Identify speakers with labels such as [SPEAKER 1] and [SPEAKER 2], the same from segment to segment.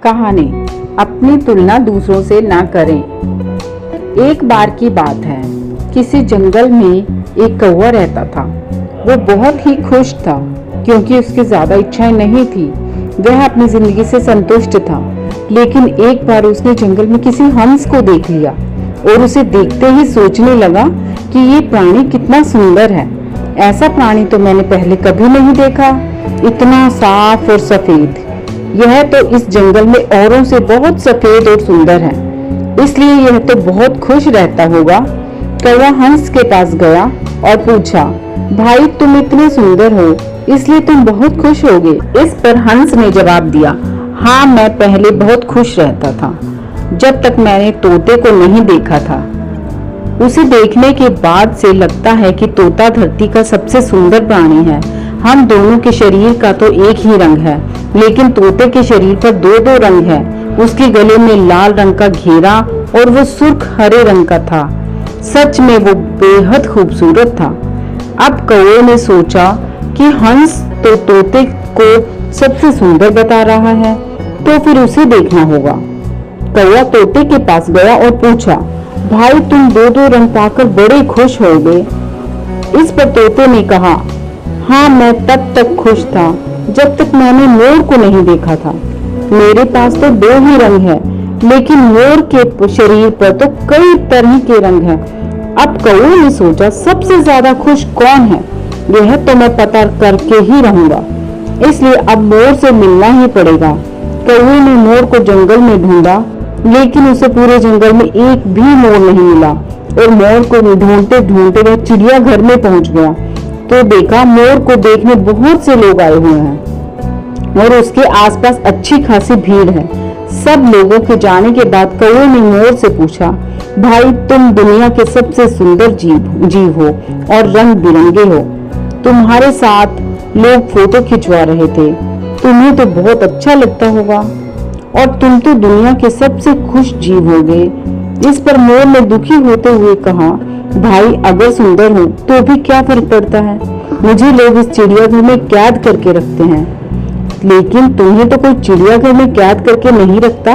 [SPEAKER 1] कहानी अपनी तुलना दूसरों से ना करें। एक बार की बात है, किसी जंगल में एक कौवा रहता था। वो बहुत ही खुश था क्योंकि उसकी ज्यादा इच्छाएं नहीं थी। वह अपनी जिंदगी से संतुष्ट था। लेकिन एक बार उसने जंगल में किसी हंस को देख लिया और उसे देखते ही सोचने लगा कि ये प्राणी कितना सुंदर है। ऐसा प्राणी तो मैंने पहले कभी नहीं देखा, इतना साफ और सफेद। यह तो इस जंगल में औरों से बहुत सफेद और सुंदर है, इसलिए यह तो बहुत खुश रहता होगा। कौवा हंस के पास गया और पूछा, भाई तुम इतने सुंदर हो इसलिए तुम बहुत खुश होगे। इस पर हंस ने जवाब दिया, हाँ मैं पहले बहुत खुश रहता था जब तक मैंने तोते को नहीं देखा था। उसे देखने के बाद से लगता है कि तोता धरती का सबसे सुंदर प्राणी है। हम दोनों के शरीर का तो एक ही रंग है, लेकिन तोते के शरीर पर दो दो रंग है। उसके गले में लाल रंग का घेरा और वो सुर्ख हरे रंग का था। सच में वो बेहद खूबसूरत था। अब कौवे ने सोचा कि हंस तो तोते को सबसे सुंदर बता रहा है, तो फिर उसे देखना होगा। कौवा तोते के पास गया और पूछा, भाई तुम दो दो रंग पाकर बड़े खुश हो गए। इस पर तोते ने कहा, हाँ मैं तब तक खुश था जब तक मैंने मोर को नहीं देखा था। मेरे पास तो दो ही रंग है, लेकिन मोर के शरीर पर तो कई तरह के रंग हैं। अब कौवे ने सोचा, सबसे ज्यादा खुश कौन है यह तो मैं पता करके ही रहूंगा, इसलिए अब मोर से मिलना ही पड़ेगा। कौवे ने मोर को जंगल में ढूंढा, लेकिन उसे पूरे जंगल में एक भी मोर नहीं मिला और मोर को ढूंढते ढूंढते वह चिड़ियाघर में पहुंच गया तो देखा मोर को देखने बहुत से लोग आए हुए हैं और उसके आसपास अच्छी खासी भीड़ है। सब लोगों के जाने के बाद कौवे ने मोर से पूछा, भाई तुम दुनिया के सबसे सुंदर जीव हो और रंग बिरंगे हो। तुम्हारे साथ लोग फोटो खिंचवा रहे थे, तुम्हें तो बहुत अच्छा लगता होगा और तुम तो दुनिया के सबसे खुश जीव हो गए। इस पर मोर ने दुखी होते हुए कहा, भाई अगर सुंदर हूँ तो भी क्या फर्क पड़ता है, मुझे लोग इस चिड़ियाघर में कैद करके रखते हैं, लेकिन तुम्हें तो कोई चिड़ियाघर में कैद करके नहीं रखता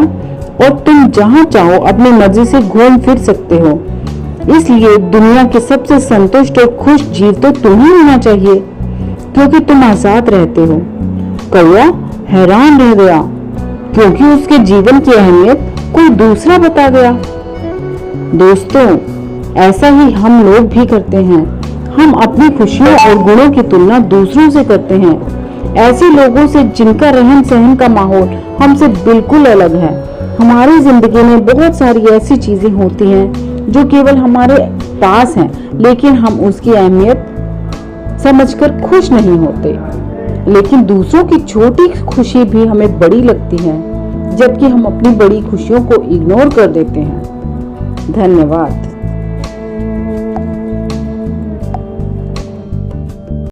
[SPEAKER 1] और तुम जहाँ चाहो अपनी मर्जी से घूम फिर सकते हो। इसलिए दुनिया के सबसे संतुष्ट और खुश जीव तो तुम ही होना चाहिए क्योंकि तुम आजाद रहते हो। कौवा हैरान रह गया क्योंकि उसके जीवन की अहमियत कोई दूसरा बता गया। दोस्तों, ऐसा ही हम लोग भी करते हैं। हम अपनी खुशियों और गुणों की तुलना दूसरों से करते हैं, ऐसे लोगों से जिनका रहन सहन का माहौल हमसे बिल्कुल अलग है। हमारी जिंदगी में बहुत सारी ऐसी चीजें होती हैं जो केवल हमारे पास हैं, लेकिन हम उसकी अहमियत समझकर खुश नहीं होते। लेकिन दूसरों की छोटी खुशी भी हमें बड़ी लगती है, जबकि हम अपनी बड़ी खुशियों को इग्नोर कर देते हैं। धन्यवाद।